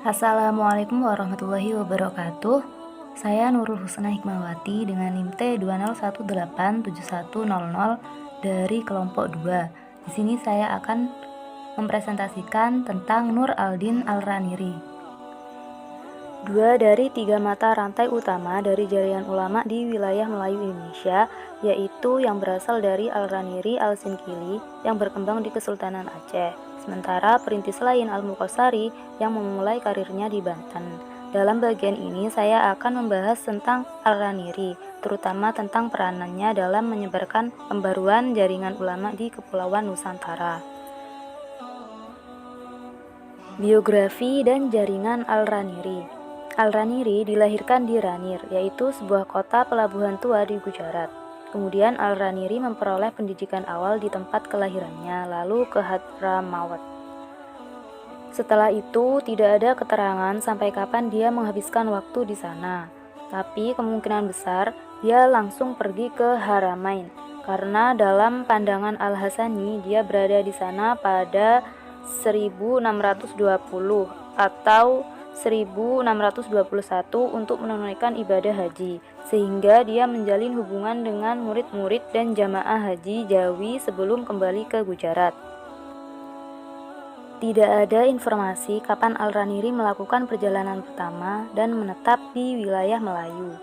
Assalamualaikum warahmatullahi wabarakatuh. Saya Nurul Husna Hikmawati dengan NIM T20187100 dari kelompok 2. Di sini saya akan mempresentasikan tentang Nur Aldin Al-Raniri. Dua dari tiga mata rantai utama dari jaringan ulama di wilayah Melayu Indonesia, yaitu yang berasal dari Al-Raniri Al-Sinkili yang berkembang di Kesultanan Aceh, sementara perintis lain Al-Muqassari yang memulai karirnya di Banten. Dalam bagian ini saya akan membahas tentang Al-Raniri, terutama tentang peranannya dalam menyebarkan pembaruan jaringan ulama di Kepulauan Nusantara. Biografi dan jaringan Al-Raniri. Al-Raniri dilahirkan di Ranir, yaitu sebuah kota pelabuhan tua di Gujarat. Kemudian Al-Raniri memperoleh pendidikan awal di tempat kelahirannya, lalu ke Hadramaut. Setelah itu, tidak ada keterangan sampai kapan dia menghabiskan waktu di sana. Tapi kemungkinan besar dia langsung pergi ke Haramain, karena dalam pandangan Al-Hasani dia berada di sana pada 1620 atau 1621 untuk menunaikan ibadah haji, sehingga dia menjalin hubungan dengan murid-murid dan jamaah haji Jawi sebelum kembali ke Gujarat. Tidak ada informasi kapan Al-Raniri melakukan perjalanan pertama dan menetap di wilayah Melayu.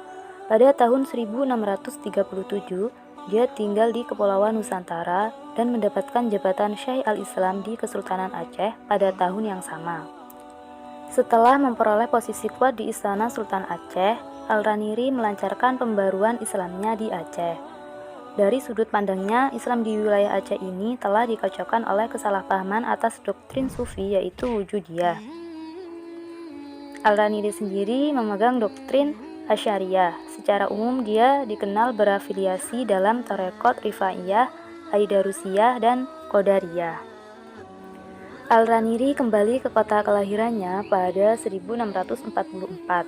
Pada tahun 1637, dia tinggal di Kepulauan Nusantara dan mendapatkan jabatan Syekh al-Islam di Kesultanan Aceh pada tahun yang sama. Setelah memperoleh posisi kuat di Istana Sultan Aceh, Al-Raniri melancarkan pembaruan Islamnya di Aceh. Dari sudut pandangnya, Islam di wilayah Aceh ini telah dikacaukan oleh kesalahpahaman atas doktrin Sufi, yaitu Wujudiyah. Al-Raniri sendiri memegang doktrin Asy'ariyah. Secara umum dia dikenal berafiliasi dalam Tarekat Rifaiyah, Aidarusiyah, dan Qadariyah. Al-Raniri kembali ke kota kelahirannya pada 1644,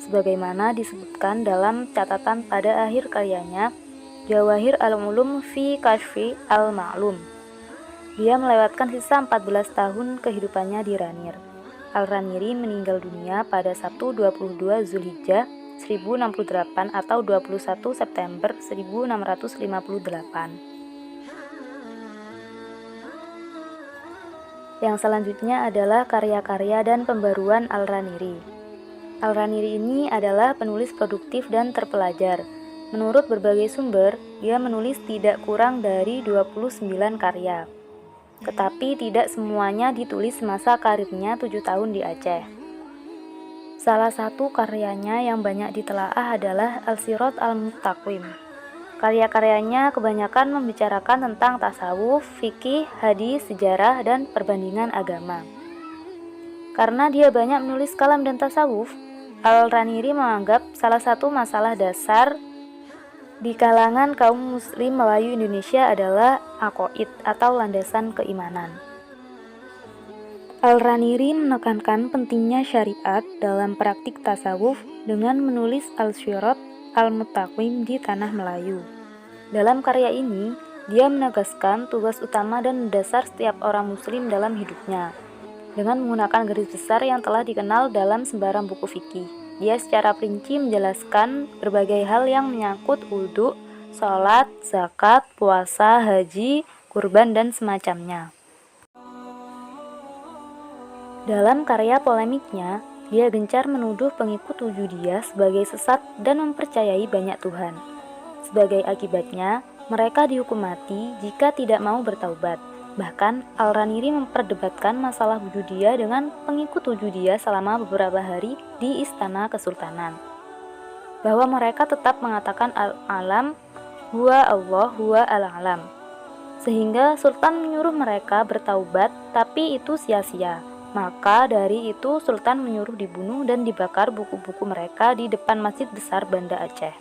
sebagaimana disebutkan dalam catatan pada akhir karyanya Jawahir al-Ulum fi Kashfi al-Ma'lum. Dia melewatkan sisa 14 tahun kehidupannya di Ranir. Al-Raniri meninggal dunia pada Sabtu 22 Zulhijjah 1068 atau 21 September 1658. Yang selanjutnya adalah karya-karya dan pembaruan Al-Raniri. Al-Raniri ini adalah penulis produktif dan terpelajar. Menurut berbagai sumber, dia menulis tidak kurang dari 29 karya. Tetapi tidak semuanya ditulis semasa karirnya 7 tahun di Aceh. Salah satu karyanya yang banyak ditelaah adalah Al-Sirat Al-Mustaqim. Karya-karyanya kebanyakan membicarakan tentang tasawuf, fikih, hadis, sejarah, dan perbandingan agama. Karena dia banyak menulis kalam dan tasawuf, Al-Raniri menganggap salah satu masalah dasar di kalangan kaum muslim Melayu Indonesia adalah aqaid atau landasan keimanan. Al-Raniri menekankan pentingnya syariat dalam praktik tasawuf dengan menulis Al-Sirat Al-Mustaqim di tanah Melayu. Dalam karya ini, dia menegaskan tugas utama dan mendasar setiap orang muslim dalam hidupnya. Dengan menggunakan garis besar yang telah dikenal dalam sembarang buku fikih, dia secara rinci menjelaskan berbagai hal yang menyangkut wudhu, sholat, zakat, puasa, haji, kurban, dan semacamnya. Dalam karya polemiknya, dia gencar menuduh pengikut Wujudiyah sebagai sesat dan mempercayai banyak Tuhan. Sebagai akibatnya, mereka dihukum mati jika tidak mau bertaubat. Bahkan, Al-Raniri memperdebatkan masalah Wujudiyah dengan pengikut Wujudiyah selama beberapa hari di Istana Kesultanan. Bahwa mereka tetap mengatakan Al-Alam, Huwa Allah, Huwa Al-Alam. Sehingga Sultan menyuruh mereka bertaubat, tapi itu sia-sia. Maka dari itu Sultan menyuruh dibunuh dan dibakar buku-buku mereka di depan Masjid Besar Banda Aceh.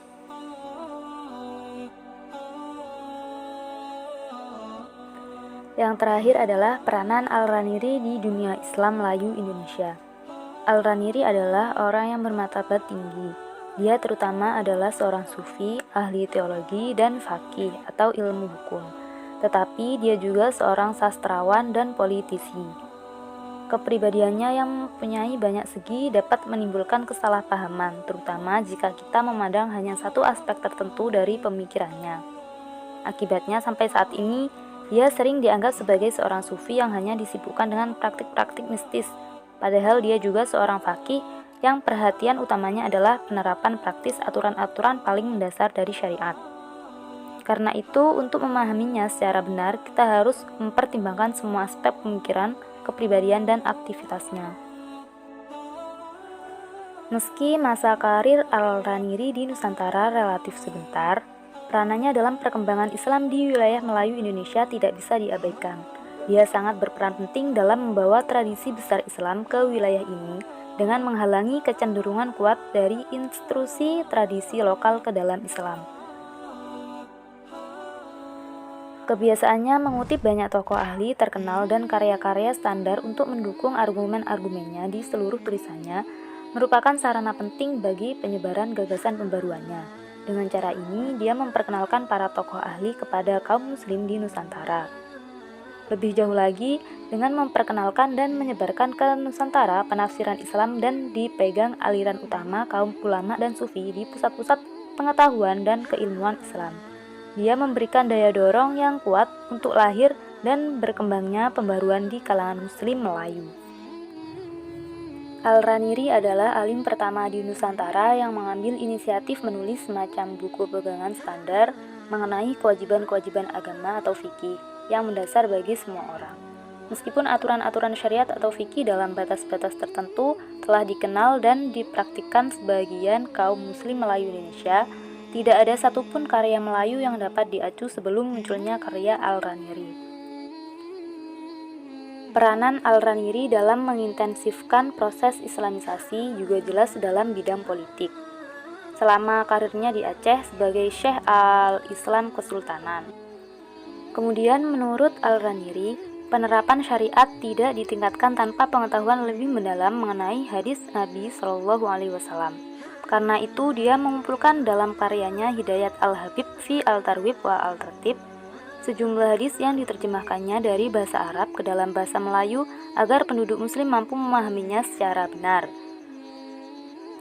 Yang terakhir adalah peranan Al-Raniri di dunia Islam Melayu Indonesia. Al-Raniri adalah orang yang bermartabat tinggi. Dia terutama adalah seorang sufi, ahli teologi, dan faqih atau ilmu hukum. Tetapi dia juga seorang sastrawan dan politisi. Kepribadiannya yang mempunyai banyak segi dapat menimbulkan kesalahpahaman, terutama jika kita memandang hanya satu aspek tertentu dari pemikirannya. Akibatnya sampai saat ini, dia sering dianggap sebagai seorang sufi yang hanya disibukkan dengan praktik-praktik mistis, padahal dia juga seorang faqih yang perhatian utamanya adalah penerapan praktis aturan-aturan paling mendasar dari syariat. Karena itu, untuk memahaminya secara benar, kita harus mempertimbangkan semua aspek pemikiran, kepribadian, dan aktivitasnya. Meski masa karir Al-Raniri di Nusantara relatif sebentar, peranannya dalam perkembangan Islam di wilayah Melayu Indonesia tidak bisa diabaikan. Dia sangat berperan penting dalam membawa tradisi besar Islam ke wilayah ini dengan menghalangi kecenderungan kuat dari intrusi tradisi lokal ke dalam Islam. Kebiasaannya mengutip banyak tokoh ahli terkenal dan karya-karya standar untuk mendukung argumen-argumennya di seluruh tulisannya merupakan sarana penting bagi penyebaran gagasan pembaruannya. Dengan cara ini, dia memperkenalkan para tokoh ahli kepada kaum muslim di Nusantara. Lebih jauh lagi, dengan memperkenalkan dan menyebarkan ke Nusantara penafsiran Islam dan dipegang aliran utama kaum ulama dan sufi di pusat-pusat pengetahuan dan keilmuan Islam. Dia memberikan daya dorong yang kuat untuk lahir dan berkembangnya pembaruan di kalangan muslim Melayu. Al-Raniri adalah alim pertama di Nusantara yang mengambil inisiatif menulis semacam buku pegangan standar mengenai kewajiban-kewajiban agama atau fikih yang mendasar bagi semua orang. Meskipun aturan-aturan syariat atau fikih dalam batas-batas tertentu telah dikenal dan dipraktikkan sebagian kaum muslim Melayu Indonesia, tidak ada satupun karya Melayu yang dapat diacu sebelum munculnya karya Al-Raniri. Peranan Al-Raniri dalam mengintensifkan proses Islamisasi juga jelas dalam bidang politik. Selama karirnya di Aceh sebagai Syekh Al-Islam Kesultanan. Kemudian menurut Al-Raniri, penerapan syariat tidak ditingkatkan tanpa pengetahuan lebih mendalam mengenai hadis Nabi Shallallahu Alaihi Wasallam. Karena itu, dia mengumpulkan dalam karyanya Hidayat Al-Habib fi Al-Tarwib wa Al-Tartib sejumlah hadis yang diterjemahkannya dari bahasa Arab ke dalam bahasa Melayu agar penduduk muslim mampu memahaminya secara benar.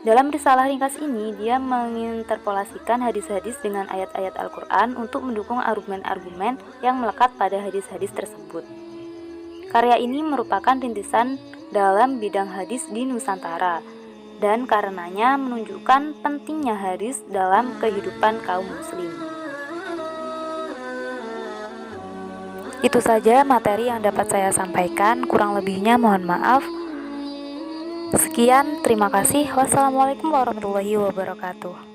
Dalam risalah ringkas ini, dia menginterpolasikan hadis-hadis dengan ayat-ayat Al-Quran untuk mendukung argumen-argumen yang melekat pada hadis-hadis tersebut. Karya ini merupakan rintisan dalam bidang hadis di Nusantara, dan karenanya menunjukkan pentingnya hadis dalam kehidupan kaum muslim. Itu saja materi yang dapat saya sampaikan, kurang lebihnya mohon maaf. Sekian, terima kasih. Wassalamualaikum warahmatullahi wabarakatuh.